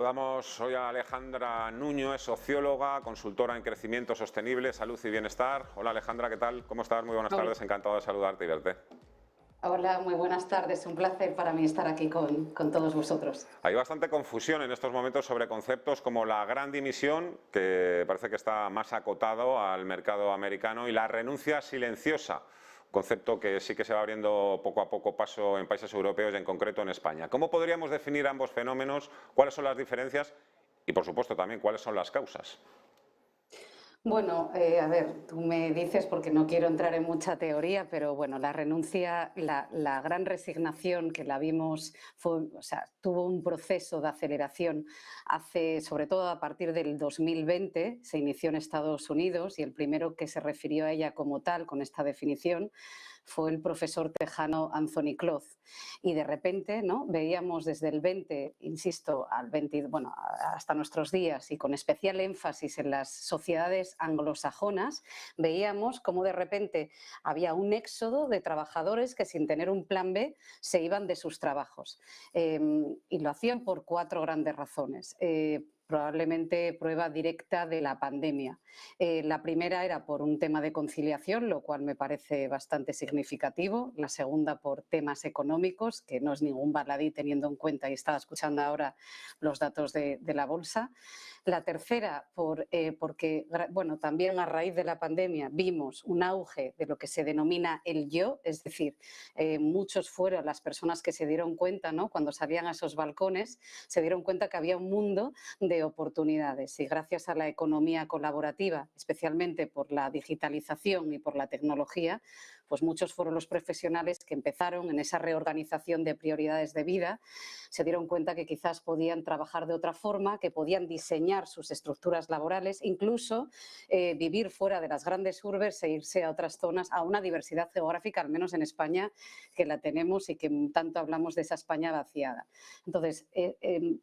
Saludamos hoy a Alejandra Nuño, es socióloga, consultora en crecimiento sostenible, salud y bienestar. Hola Alejandra, ¿qué tal? ¿Cómo estás? Muy buenas tardes, encantado de saludarte y verte. Hola, muy buenas tardes. Un placer para mí estar aquí con todos vosotros. Hay bastante confusión en estos momentos sobre conceptos como la gran dimisión, que parece que está más acotado al mercado americano, y la renuncia silenciosa, concepto que sí que se va abriendo poco a poco paso en países europeos y en concreto en España. ¿Cómo podríamos definir ambos fenómenos? ¿Cuáles son las diferencias? Y por supuesto también, ¿cuáles son las causas? Bueno, a ver, tú me dices, porque no quiero entrar en mucha teoría, pero bueno, la renuncia, la gran resignación que la vimos, tuvo un proceso de aceleración sobre todo a partir del 2020, se inició en Estados Unidos y el primero que se refirió a ella como tal, con esta definición, fue el profesor tejano Anthony Clough. Y de repente, ¿no?, veíamos desde el 20, insisto, al 20, bueno, hasta nuestros días, y con especial énfasis en las sociedades anglosajonas, veíamos cómo de repente había un éxodo de trabajadores que, sin tener un plan B, se iban de sus trabajos. Y lo hacían por 4 grandes razones. Probablemente prueba directa de la pandemia. La primera era por un tema de conciliación, lo cual me parece bastante significativo. La segunda por temas económicos, que no es ningún baladí teniendo en cuenta, y estaba escuchando ahora los datos de la bolsa. La tercera porque, bueno, también a raíz de la pandemia vimos un auge de lo que se denomina el yo, es decir, muchos fueron las personas que se dieron cuenta, ¿no?, cuando salían a esos balcones, se dieron cuenta que había un mundo de oportunidades, y gracias a la economía colaborativa, especialmente por la digitalización y por la tecnología, pues muchos fueron los profesionales que empezaron en esa reorganización de prioridades de vida, se dieron cuenta que quizás podían trabajar de otra forma, que podían diseñar sus estructuras laborales, incluso vivir fuera de las grandes urbes e irse a otras zonas, a una diversidad geográfica, al menos en España, que la tenemos y que tanto hablamos de esa España vaciada. Entonces,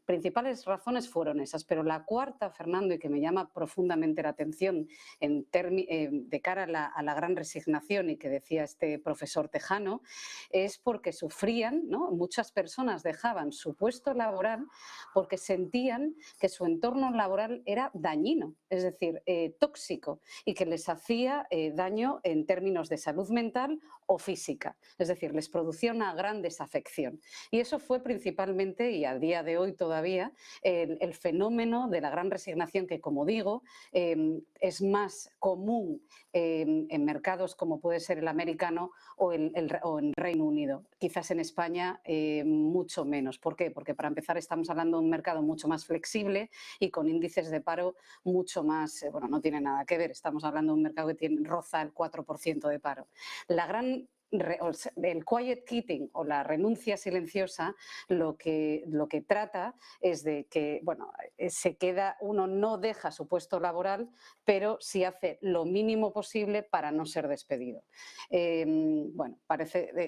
principales razones fueron esas, pero la cuarta, Fernando, y que me llama profundamente la atención de cara a la gran resignación, y que decía este profesor tejano, es porque sufrían, ¿no?, muchas personas dejaban su puesto laboral porque sentían que su entorno laboral era dañino, es decir, tóxico, y que les hacía daño en términos de salud mental o física, es decir, les producía una gran desafección. Y eso fue principalmente, y a día de hoy todavía, el fenómeno de la gran resignación, que, como digo, es más común en mercados como puede ser el americano o en Reino Unido. Quizás en España mucho menos. ¿Por qué? Porque, para empezar, estamos hablando de un mercado mucho más flexible y con índices de paro mucho más, bueno, no tiene nada que ver, estamos hablando de un mercado que roza el 4% de paro. El quiet quitting, o la renuncia silenciosa, lo que trata es de que, bueno, uno no deja su puesto laboral, pero sí hace lo mínimo posible para no ser despedido. Bueno,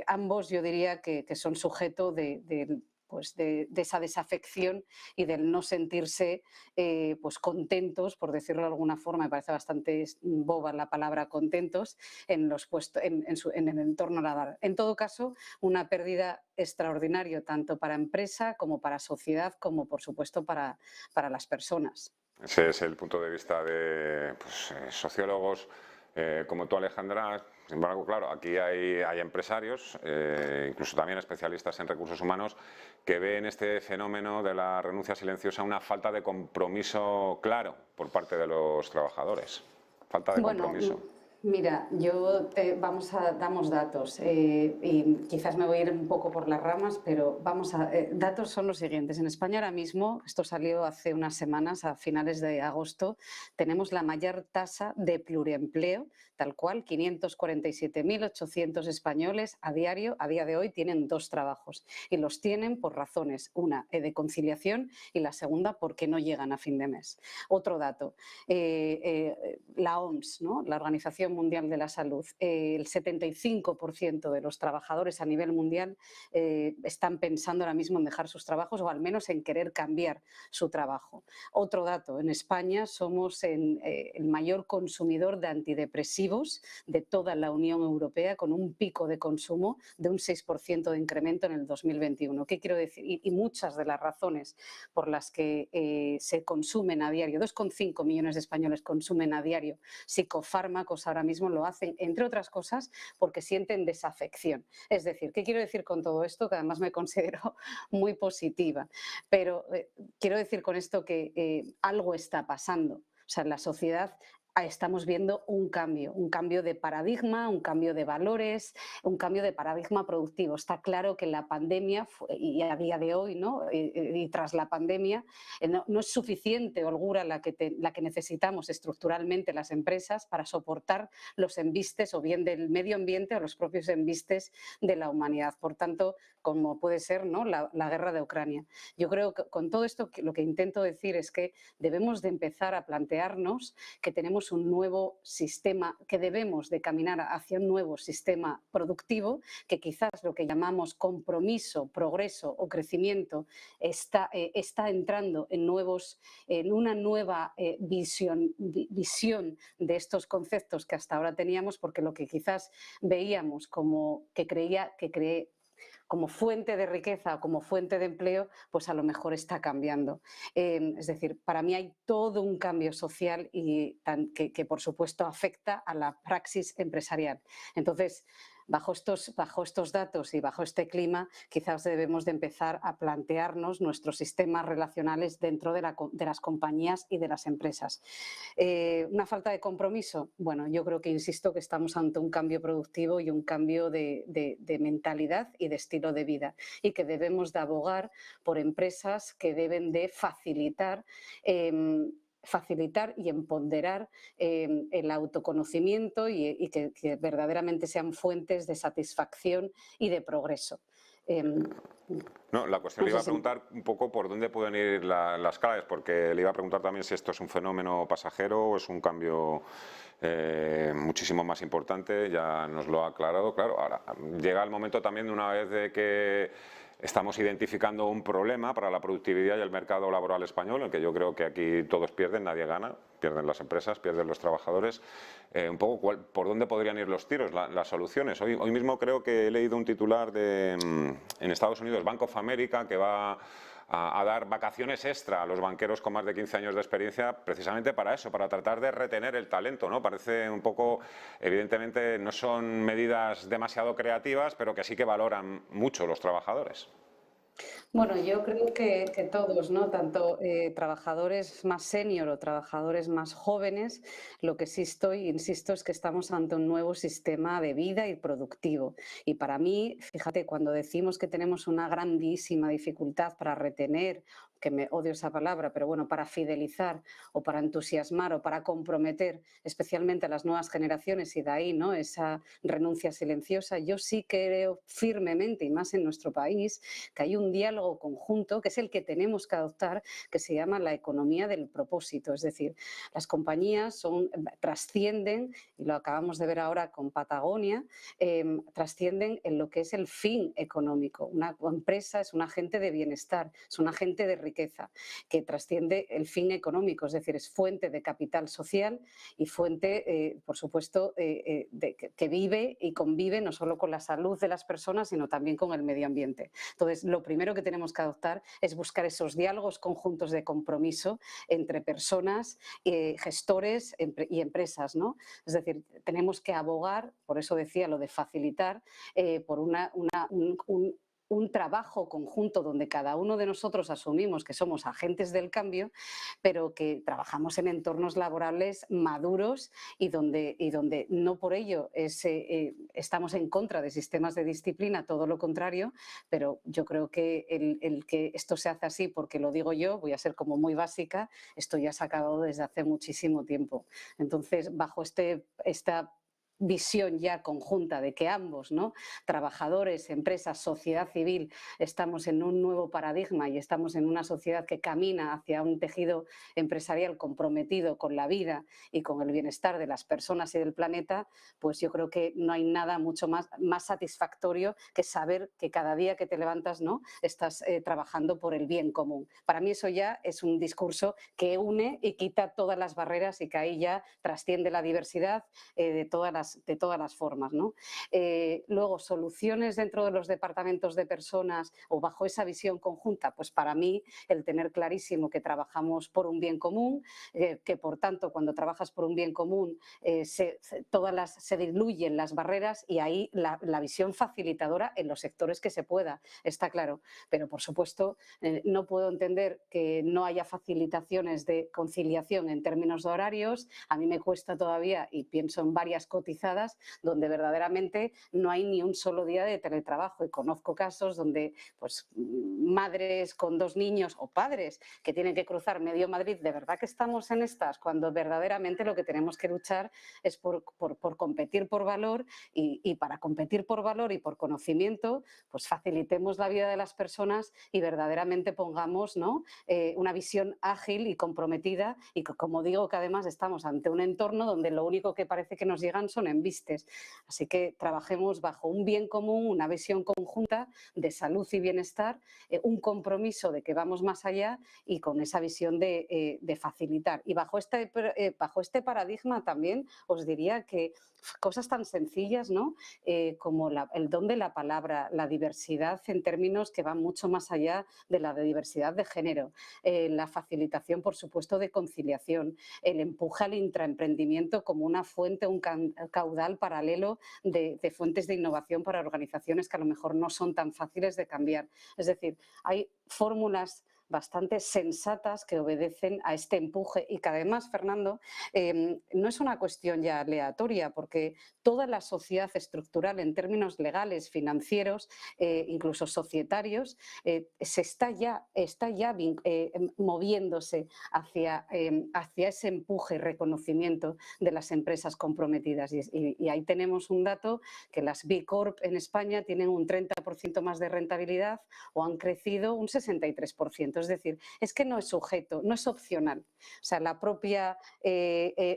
ambos yo diría que son sujeto de esa desafección y del no sentirse pues contentos, por decirlo de alguna forma. Me parece bastante boba la palabra contentos en el entorno laboral. En todo caso, una pérdida extraordinaria tanto para empresa como para sociedad, como por supuesto para las personas. Ese es el punto de vista de sociólogos como tú, Alejandra. Sin embargo, claro, aquí hay empresarios, incluso también especialistas en recursos humanos, que ven este fenómeno de la renuncia silenciosa una falta de compromiso claro por parte de los trabajadores. Falta de compromiso. Mira, damos datos y quizás me voy a ir un poco por las ramas, pero datos son los siguientes. En España ahora mismo, esto salió hace unas semanas, a finales de agosto, tenemos la mayor tasa de pluriempleo, tal cual, 547.800 españoles a día de hoy tienen 2 trabajos, y los tienen por razones, una de conciliación y la segunda porque no llegan a fin de mes. Otro dato, la OMS, ¿no?, la Organización Organización Mundial de la Salud. El 75% de los trabajadores a nivel mundial están pensando ahora mismo en dejar sus trabajos o al menos en querer cambiar su trabajo. Otro dato, en España somos el mayor consumidor de antidepresivos de toda la Unión Europea, con un pico de consumo de un 6% de incremento en el 2021. ¿Qué quiero decir? Y muchas de las razones por las que se consumen a diario, 2,5 millones de españoles consumen a diario psicofármacos ahora mismo, lo hacen, entre otras cosas, porque sienten desafección. Es decir, ¿qué quiero decir con todo esto? Que además me considero muy positiva, pero quiero decir con esto que algo está pasando. O sea, en la sociedad estamos viendo un cambio de paradigma, un cambio de valores, un cambio de paradigma productivo. Está claro que la pandemia, y a día de hoy, ¿no? Y tras la pandemia, no es suficiente holgura la que necesitamos estructuralmente las empresas para soportar los embistes o bien del medio ambiente o los propios embistes de la humanidad. Por tanto, como puede ser, ¿no? la guerra de Ucrania. Yo creo que con todo esto lo que intento decir es que debemos de empezar a plantearnos que tenemos un nuevo sistema, que debemos de caminar hacia un nuevo sistema productivo, que quizás lo que llamamos compromiso, progreso o crecimiento está entrando en una nueva visión de estos conceptos que hasta ahora teníamos, porque lo que quizás veíamos como como fuente de riqueza o como fuente de empleo, pues a lo mejor está cambiando. Es decir, para mí hay todo un cambio social que por supuesto afecta a la praxis empresarial. Entonces, bajo estos datos y bajo este clima, quizás debemos de empezar a plantearnos nuestros sistemas relacionales dentro de las compañías y de las empresas. ¿Una falta de compromiso? Bueno, yo creo que insisto que estamos ante un cambio productivo y un cambio de mentalidad y de estilo de vida, y que debemos de abogar por empresas que deben de facilitar y empoderar el autoconocimiento y que verdaderamente sean fuentes de satisfacción y de progreso. No, la cuestión le iba a preguntar un poco por dónde pueden ir las claves, porque le iba a preguntar también si esto es un fenómeno pasajero o es un cambio muchísimo más importante. Ya nos lo ha aclarado, claro. Ahora llega el momento también, de una vez de que estamos identificando un problema para la productividad y el mercado laboral español, en el que yo creo que aquí todos pierden, nadie gana, pierden las empresas, pierden los trabajadores. Un poco por dónde podrían ir los tiros, las soluciones. Hoy mismo creo que he leído un titular en Estados Unidos, Bank of America, que va a dar vacaciones extra a los banqueros con más de 15 años de experiencia, precisamente para eso, para tratar de retener el talento, ¿no? Parece un poco, evidentemente no son medidas demasiado creativas, pero que sí que valoran mucho los trabajadores. Bueno, yo creo que todos, ¿no? Tanto trabajadores más senior o trabajadores más jóvenes, lo que sí insisto, es que estamos ante un nuevo sistema de vida y productivo. Y para mí, fíjate, cuando decimos que tenemos una grandísima dificultad para retener, que me odio esa palabra, pero bueno, para fidelizar o para entusiasmar o para comprometer especialmente a las nuevas generaciones, y de ahí, ¿no?, esa renuncia silenciosa, yo sí creo firmemente, y más en nuestro país, que hay un diálogo conjunto que es el que tenemos que adoptar, que se llama la economía del propósito. Es decir, las compañías trascienden, y lo acabamos de ver ahora con Patagonia, trascienden en lo que es el fin económico. Una empresa es un agente de bienestar, es un agente de riqueza, que trasciende el fin económico, es decir, es fuente de capital social y fuente, por supuesto, que vive y convive no solo con la salud de las personas, sino también con el medio ambiente. Entonces, lo primero que tenemos que adoptar es buscar esos diálogos conjuntos de compromiso entre personas, gestores y empresas, ¿no? Es decir, tenemos que abogar, por eso decía lo de facilitar, por un trabajo conjunto donde cada uno de nosotros asumimos que somos agentes del cambio, pero que trabajamos en entornos laborales maduros y donde no por ello estamos en contra de sistemas de disciplina, todo lo contrario, pero yo creo que el que esto se hace así porque lo digo yo, voy a ser como muy básica, esto ya se ha acabado desde hace muchísimo tiempo. Entonces, bajo esta visión ya conjunta de que ambos, ¿no? Trabajadores, empresas, sociedad civil, estamos en un nuevo paradigma y estamos en una sociedad que camina hacia un tejido empresarial comprometido con la vida y con el bienestar de las personas y del planeta, pues yo creo que no hay nada mucho más satisfactorio que saber que cada día que te levantas, ¿no? Estás trabajando por el bien común. Para mí eso ya es un discurso que une y quita todas las barreras y que ahí ya trasciende la diversidad de todas las formas, ¿no? Luego, soluciones dentro de los departamentos de personas o bajo esa visión conjunta, pues para mí el tener clarísimo que trabajamos por un bien común, que por tanto cuando trabajas por un bien común se diluyen las barreras y ahí la visión facilitadora en los sectores que se pueda, está claro. Pero por supuesto no puedo entender que no haya facilitaciones de conciliación en términos de horarios. A mí me cuesta todavía y pienso en varias cotizadas donde verdaderamente no hay ni un solo día de teletrabajo y conozco casos donde pues madres con 2 niños o padres que tienen que cruzar medio Madrid, de verdad que estamos en estas cuando verdaderamente lo que tenemos que luchar es por competir por valor y para competir por valor y por conocimiento pues facilitemos la vida de las personas y verdaderamente pongamos, ¿no? Una visión ágil y comprometida y como digo que además estamos ante un entorno donde lo único que parece que nos llegan son embistes. Así que trabajemos bajo un bien común, una visión conjunta de salud y bienestar, un compromiso de que vamos más allá y con esa visión de facilitar. Y bajo este paradigma también os diría que cosas tan sencillas, ¿no? Como el don de la palabra, la diversidad en términos que van mucho más allá de la diversidad de género, la facilitación, por supuesto, de conciliación, el empuje al intraemprendimiento como una fuente, un caudal paralelo de fuentes de innovación para organizaciones que a lo mejor no son tan fáciles de cambiar. Es decir, hay fórmulas bastante sensatas que obedecen a este empuje y que además, Fernando, no es una cuestión ya aleatoria porque toda la sociedad estructural en términos legales, financieros, incluso societarios, se está ya moviéndose hacia ese empuje y reconocimiento de las empresas comprometidas y ahí tenemos un dato que las B Corp en España tienen un 30% más de rentabilidad o han crecido un 63%. Es decir, es que no es sujeto, no es opcional. O sea, la propia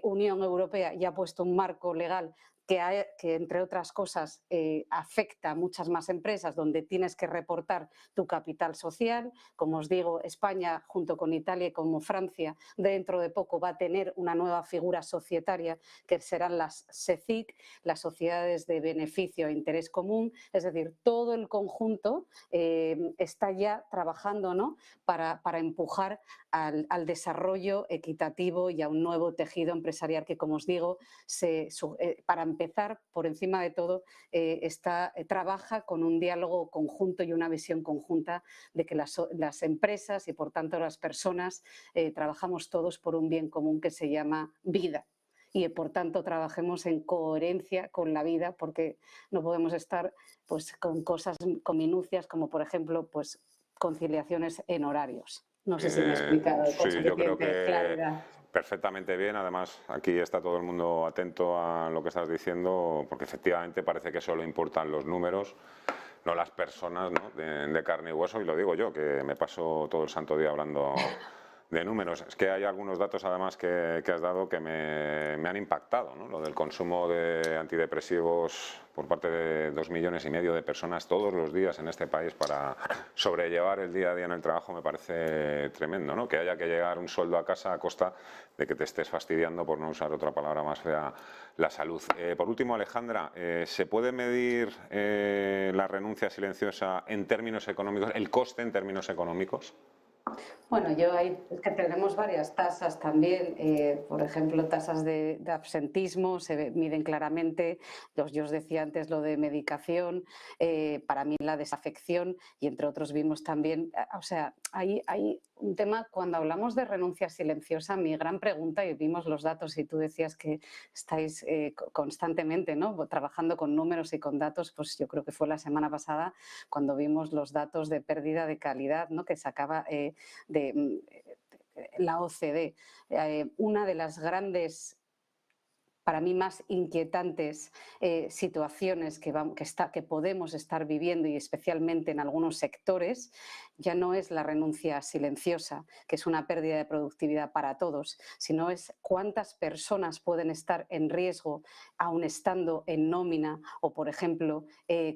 Unión Europea ya ha puesto un marco legal que entre otras cosas afecta a muchas más empresas donde tienes que reportar tu capital social. Como os digo, España junto con Italia y como Francia dentro de poco va a tener una nueva figura societaria que serán las SECIC, las sociedades de beneficio e interés común. Es decir, todo el conjunto está ya trabajando, ¿no? para empujar al desarrollo equitativo y a un nuevo tejido empresarial que, como os digo, para empezar, por encima de todo, trabaja con un diálogo conjunto y una visión conjunta de que las empresas y, por tanto, las personas trabajamos todos por un bien común que se llama vida. Y, por tanto, trabajemos en coherencia con la vida porque no podemos estar pues, con cosas, con minucias como, por ejemplo, pues, conciliaciones en horarios. No sé si me he explicado con Sí, yo creo suficiente que claridad. perfectamente bien. Además, aquí está todo el mundo atento a lo que estás diciendo, porque efectivamente parece que solo importan los números, no las personas, ¿no? de carne y hueso. Y lo digo yo, que me paso todo el santo día hablando de números. Es que hay algunos datos además que has dado que me han impactado, ¿no? Lo del consumo de antidepresivos por parte de 2,5 millones de personas todos los días en este país para sobrellevar el día a día en el trabajo me parece tremendo, ¿no? Que haya que llegar un sueldo a casa a costa de que te estés fastidiando, por no usar otra palabra más fea, la salud. Por último, Alejandra, ¿se puede medir la renuncia silenciosa en términos económicos, el coste en términos económicos? Bueno, es que tenemos varias tasas también, por ejemplo, tasas de absentismo, se miden claramente, yo os decía antes lo de medicación, para mí la desafección y entre otros vimos también, o sea, hay un tema, cuando hablamos de renuncia silenciosa, mi gran pregunta, y vimos los datos y tú decías que estáis constantemente, ¿no? Trabajando con números y con datos, pues yo creo que fue la semana pasada cuando vimos los datos de pérdida de calidad, ¿no? Que sacaba de la OCDE. Una de las grandes para mí más inquietantes situaciones que podemos estar viviendo, y especialmente en algunos sectores, ya no es la renuncia silenciosa, que es una pérdida de productividad para todos, sino es cuántas personas pueden estar en riesgo aun estando en nómina o, por ejemplo,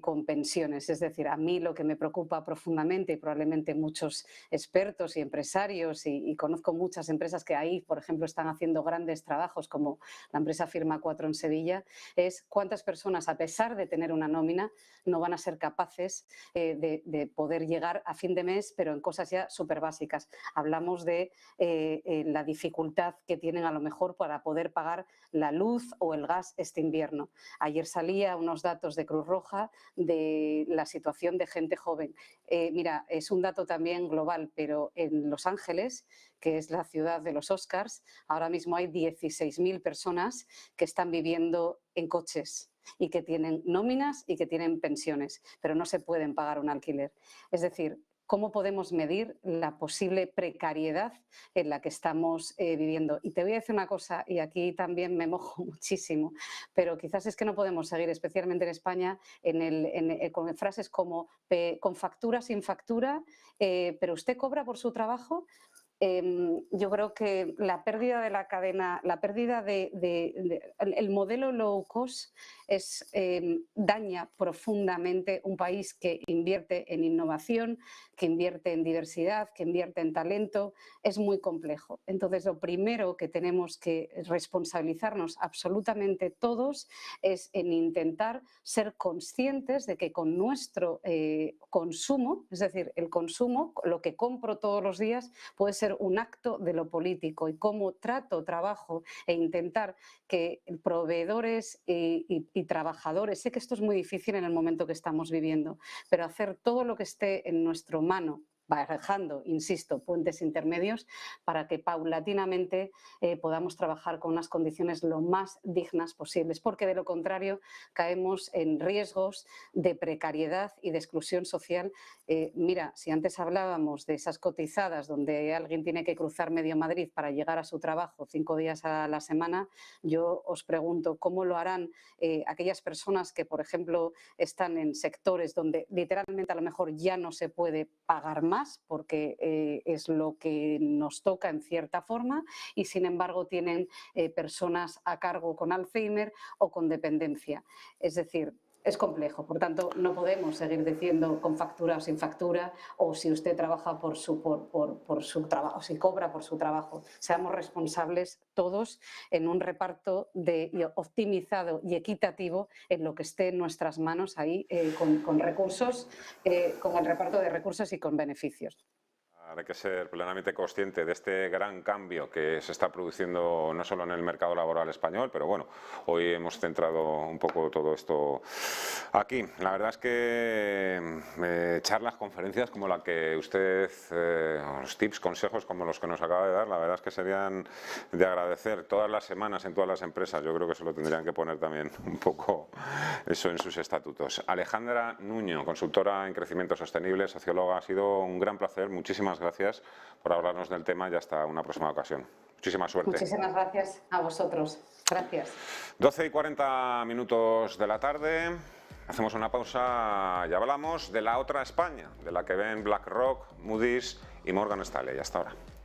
con pensiones. Es decir, a mí lo que me preocupa profundamente, y probablemente muchos expertos y empresarios, y conozco muchas empresas que ahí, por ejemplo, están haciendo grandes trabajos, como la empresa Firma 4 en Sevilla, es cuántas personas, a pesar de tener una nómina, no van a ser capaces de poder llegar a fin de mes, pero en cosas ya súper básicas. Hablamos de la dificultad que tienen a lo mejor para poder pagar la luz o el gas este invierno. Ayer salía unos datos de Cruz Roja de la situación de gente joven. Mira, es un dato también global, pero en Los Ángeles, que es la ciudad de los Oscars, ahora mismo hay 16.000 personas que están viviendo en coches y que tienen nóminas y que tienen pensiones, pero no se pueden pagar un alquiler. Es decir, ¿cómo podemos medir la posible precariedad en la que estamos viviendo? Y te voy a decir una cosa, y aquí también me mojo muchísimo, pero quizás es que no podemos seguir, especialmente en España, con frases como con factura, sin factura, pero usted cobra por su trabajo. Yo creo que la pérdida de la cadena, la pérdida el modelo low cost daña profundamente un país que invierte en innovación, que invierte en diversidad, que invierte en talento. Es muy complejo. Entonces, lo primero que tenemos que responsabilizarnos absolutamente todos es en intentar ser conscientes de que con nuestro consumo, es decir, el consumo, lo que compro todos los días, puede ser un acto de lo político, y cómo trabajo e intentar que proveedores y trabajadores, sé que esto es muy difícil en el momento que estamos viviendo, pero hacer todo lo que esté en nuestra mano, barajando, insisto, puentes intermedios para que paulatinamente podamos trabajar con unas condiciones lo más dignas posibles, porque de lo contrario caemos en riesgos de precariedad y de exclusión social. Mira, si antes hablábamos de esas cotizadas donde alguien tiene que cruzar medio Madrid para llegar a su trabajo 5 días a la semana, yo os pregunto cómo lo harán aquellas personas que, por ejemplo, están en sectores donde literalmente a lo mejor ya no se puede pagar más, porque es lo que nos toca en cierta forma, y sin embargo tienen personas a cargo con Alzheimer o con dependencia. Es decir, es complejo, por tanto no podemos seguir diciendo con factura o sin factura, o si usted trabaja por su trabajo, si cobra por su trabajo. Seamos responsables todos en un reparto optimizado y equitativo en lo que esté en nuestras manos ahí con recursos, con el reparto de recursos y con beneficios. Hay que ser plenamente consciente de este gran cambio que se está produciendo no solo en el mercado laboral español, pero bueno, hoy hemos centrado un poco todo esto aquí. La verdad es que charlas, conferencias como la que usted, los tips, consejos como los que nos acaba de dar, la verdad es que serían de agradecer todas las semanas en todas las empresas. Yo creo que se lo tendrían que poner también un poco eso en sus estatutos. Alejandra Nuño, consultora en crecimiento sostenible, socióloga, ha sido un gran placer. Muchísimas gracias por hablarnos del tema y hasta una próxima ocasión. Muchísima suerte. Muchísimas gracias a vosotros. Gracias. 12:40 de la tarde. Hacemos una pausa y hablamos de la otra España, de la que ven BlackRock, Moody's y Morgan Stanley. Hasta ahora.